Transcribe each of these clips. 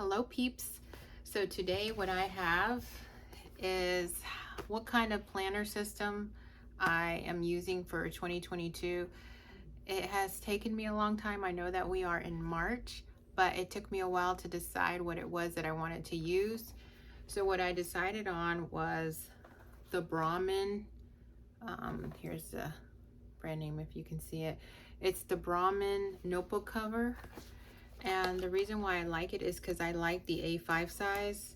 Hello peeps. So today what I have is what kind of planner system I am using for 2022. It has taken me a long time. I know that we are in March, but it took me a while to decide what it was that I wanted to use. So what I decided on was the Brahmin. Here's the brand name if you can see it. It's the Brahmin notebook cover. And the reason why I like it is because I like the A5 size.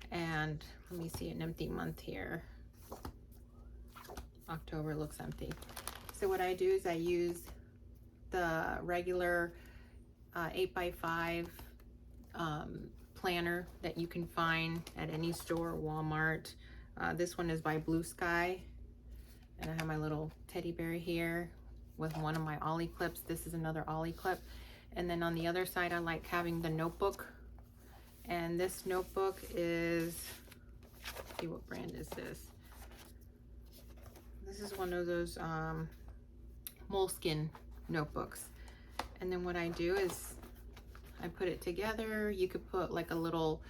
And let me see an empty month here. October looks empty. So what I do is I use the regular 8x5 planner that you can find at any store, Walmart. This one is by Blue Sky. And I have my little teddy bear here with one of my ollie clips. This is another ollie clip. And then on the other side, I like having the notebook. And this notebook is, let's see what brand is this? This is one of those moleskin notebooks. And then what I do is I put it together. You could put like a little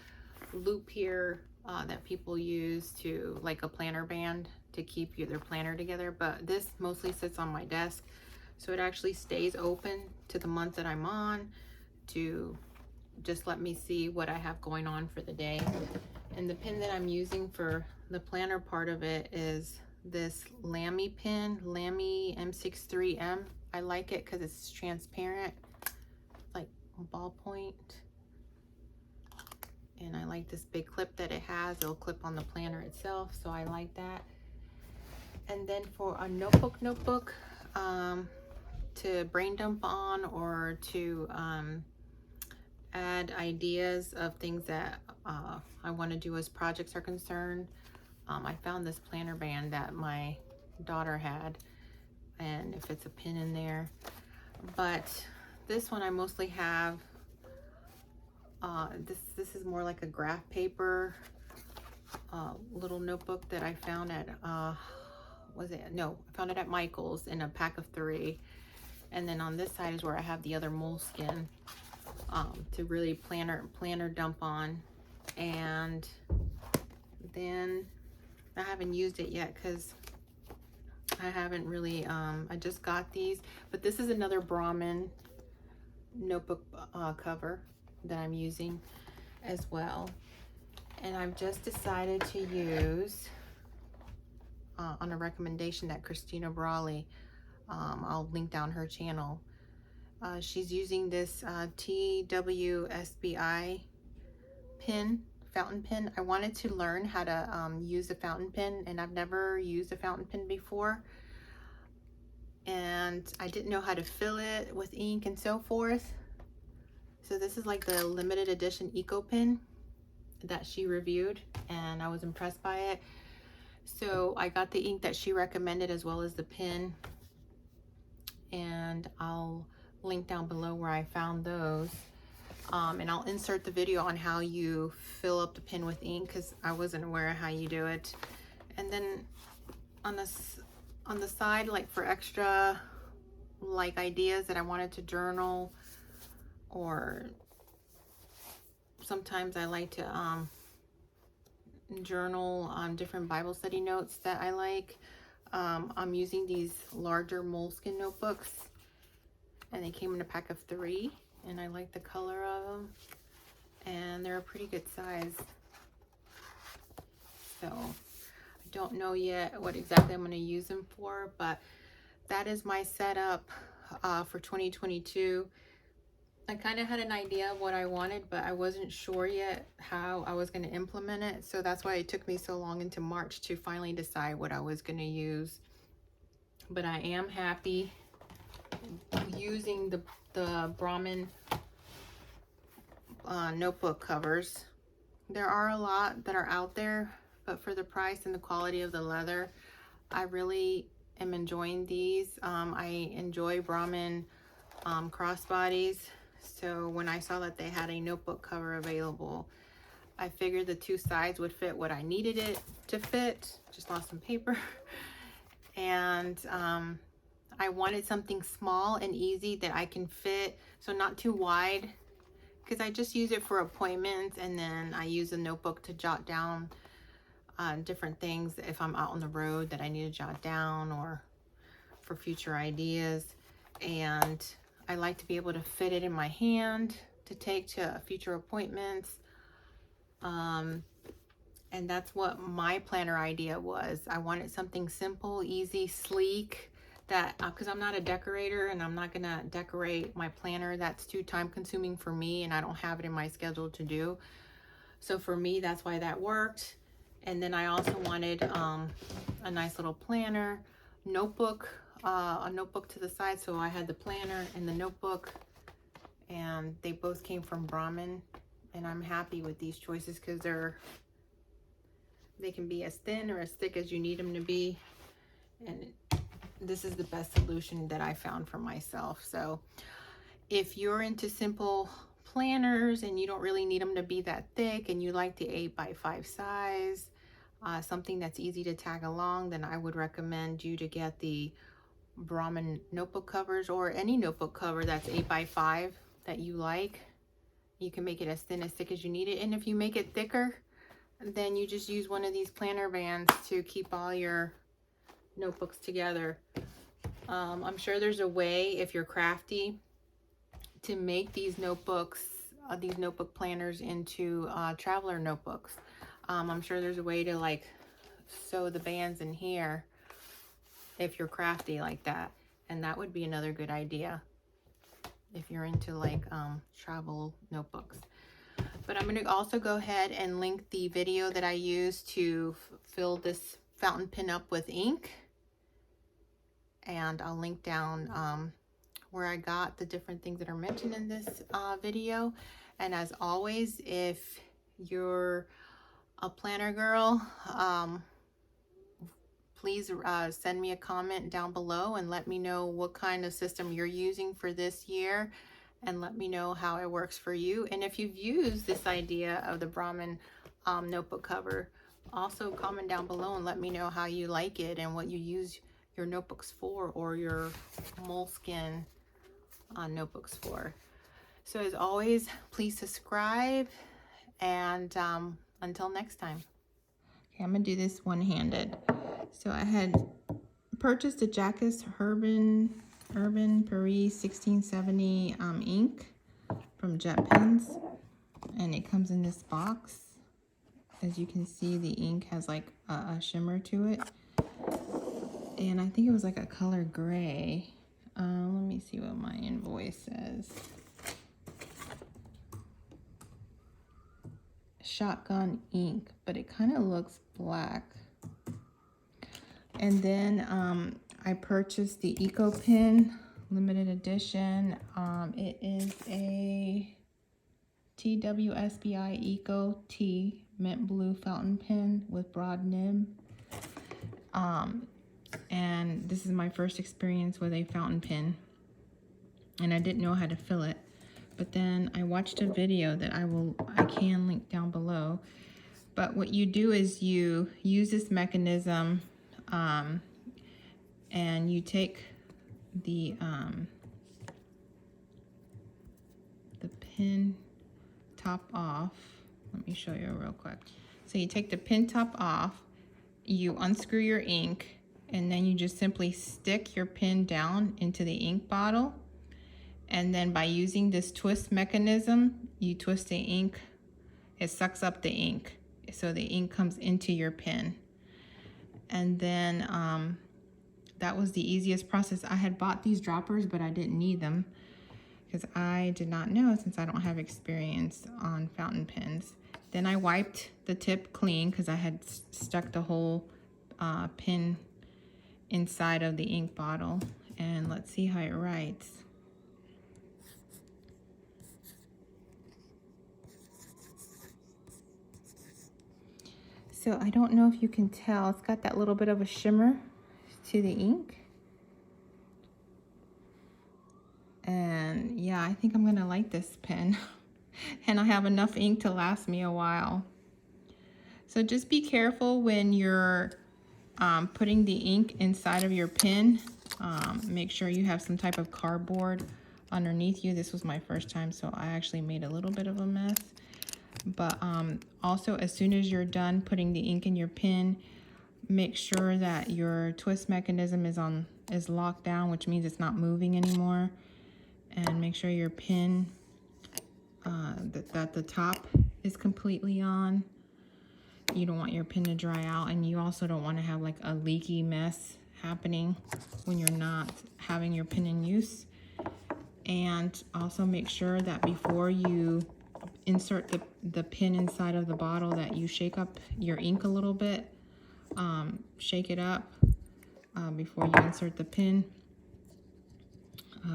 loop here that people use to, like a planner band, to keep their planner together. But this mostly sits on my desk. So it actually stays open to the month that I'm on, to just let me see what I have going on for the day. And the pin that I'm using for the planner part of it is this Lamy pin, Lamy M63M. I like it because it's transparent, like a ballpoint. And I like this big clip that it has. It'll clip on the planner itself, so I like that. And then for a notebook, to brain dump on, or to add ideas of things that I want to do as projects are concerned. I found this planner band that my daughter had, and it fits a pin in there. But this one I mostly have, this is more like a graph paper little notebook that I found at, I found it at Michael's in a pack of 3. And then on this side is where I have the other moleskin to really planner dump on. And then I haven't used it yet because I haven't really, I just got these. But this is another Brahmin notebook cover that I'm using as well. And I've just decided to use, on a recommendation that Kristina Braly, I'll link down her channel. She's using this TWSBI fountain pen. I wanted to learn how to use a fountain pen, and I've never used a fountain pen before. And I didn't know how to fill it with ink and so forth. So this is like the limited edition Eco pen that she reviewed, and I was impressed by it. So I got the ink that she recommended as well as the pen. And I'll link down below where I found those. And I'll insert the video on how you fill up the pen with ink, because I wasn't aware of how you do it. And then on the side, like for extra like ideas that I wanted to journal, or sometimes I like to journal on different Bible study notes that I like. I'm using these larger moleskin notebooks, and they came in a pack of 3, and I like the color of them, and they're a pretty good size. So I don't know yet what exactly I'm going to use them for, but that is my setup for 2022. I kind of had an idea of what I wanted, but I wasn't sure yet how I was going to implement it. So that's why it took me so long into March to finally decide what I was going to use. But I am happy using the Brahmin notebook covers. There are a lot that are out there, but for the price and the quality of the leather, I really am enjoying these. I enjoy Brahmin crossbodies. So when I saw that they had a notebook cover available, I figured the 2 sides would fit what I needed it to fit. Just lost some paper. And I wanted something small and easy that I can fit, so not too wide because I just use it for appointments, and then I use a notebook to jot down different things if I'm out on the road that I need to jot down, or for future ideas. And I like to be able to fit it in my hand to take to future appointments. And that's what my planner idea was. I wanted something simple, easy, sleek, that because I'm not a decorator, and I'm not gonna decorate my planner. That's too time consuming for me, and I don't have it in my schedule to do. So for me, that's why that worked. And then I also wanted a nice little planner, notebook, a notebook to the side. So I had the planner and the notebook, and they both came from Brahmin. And I'm happy with these choices because they can be as thin or as thick as you need them to be. And this is the best solution that I found for myself. So if you're into simple planners and you don't really need them to be that thick, and you like the 8x5 size, something that's easy to tag along, then I would recommend you to get the Brahmin notebook covers, or any notebook cover that's 8x5 that you like. You can make it as thin, as thick as you need it. And if you make it thicker, then you just use one of these planner bands to keep all your notebooks together. I'm sure there's a way, if you're crafty, to make these notebook planners into traveler notebooks. I'm sure there's a way to like sew the bands in here if you're crafty like that, and that would be another good idea if you're into like travel notebooks. But I'm going to also go ahead and link the video that I used to fill this fountain pen up with ink, and I'll link down where I got the different things that are mentioned in this video. And as always, if you're a planner girl, please send me a comment down below and let me know what kind of system you're using for this year, and let me know how it works for you. And if you've used this idea of the Brahmin notebook cover, also comment down below and let me know how you like it and what you use your notebooks for, or your moleskin notebooks for. So as always, please subscribe, and until next time. Okay, I'm gonna do this one-handed. So I had purchased a Jacques Urban Paris 1670 ink from Jet Pens, and it comes in this box. As you can see, the ink has like a shimmer to it, and I think it was like a color gray. Let me see what my invoice says. Shotgun ink, but it kind of looks black. And then I purchased the Eco pen, limited edition. It is a TWSBI ECO T mint blue fountain pen with broad nib. And this is my first experience with a fountain pen, and I didn't know how to fill it. But then I watched a video that I can link down below. But what you do is you use this mechanism, and you take the pin top off. Let me show you real quick. So you take the pin top off, you unscrew your ink, and then you just simply stick your pin down into the ink bottle. And then by using this twist mechanism, you twist the ink, it sucks up the ink, so the ink comes into your pen. And then that was the easiest process. I had bought these droppers, but I didn't need them because I did not know, since I don't have experience on fountain pens. Then I wiped the tip clean because I had stuck the whole pin inside of the ink bottle. And let's see how it writes. So I don't know if you can tell, it's got that little bit of a shimmer to the ink. And yeah, I think I'm gonna like this pen. And I have enough ink to last me a while. So just be careful when you're putting the ink inside of your pen. Make sure you have some type of cardboard underneath you. This was my first time, so I actually made a little bit of a mess. But also, as soon as you're done putting the ink in your pen, make sure that your twist mechanism is locked down, which means it's not moving anymore. And make sure your pen, that the top is completely on. You don't want your pen to dry out, and you also don't want to have like a leaky mess happening when you're not having your pen in use. And also make sure that before you insert the pen inside of the bottle that you shake up your ink a little bit. Shake it up before you insert the pen,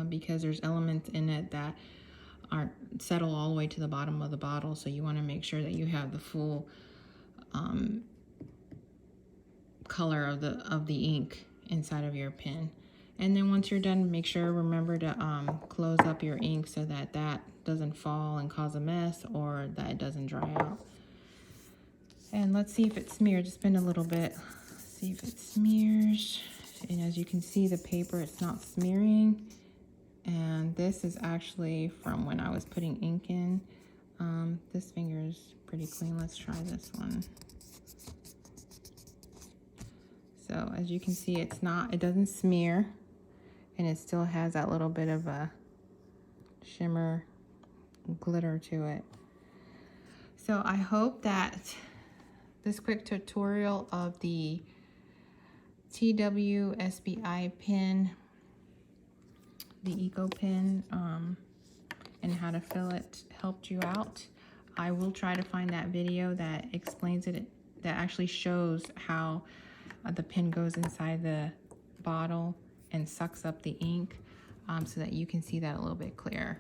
because there's elements in it that aren't settle all the way to the bottom of the bottle, so you want to make sure that you have the full color of the ink inside of your pen. And then once you're done, remember to close up your ink so that that doesn't fall and cause a mess, or that it doesn't dry out. And let's see if it smeared. Just spin a little bit, see if it smears. And as you can see, the paper, it's not smearing. And this is actually from when I was putting ink in. This finger is pretty clean. Let's try this one. So as you can see, it doesn't smear, and it still has that little bit of a shimmer glitter to it. So I hope that this quick tutorial of the TWSBI pen, the Eco pen, and how to fill it helped you out. I will try to find that video that explains it, that actually shows how the pen goes inside the bottle and sucks up the ink, so that you can see that a little bit clearer.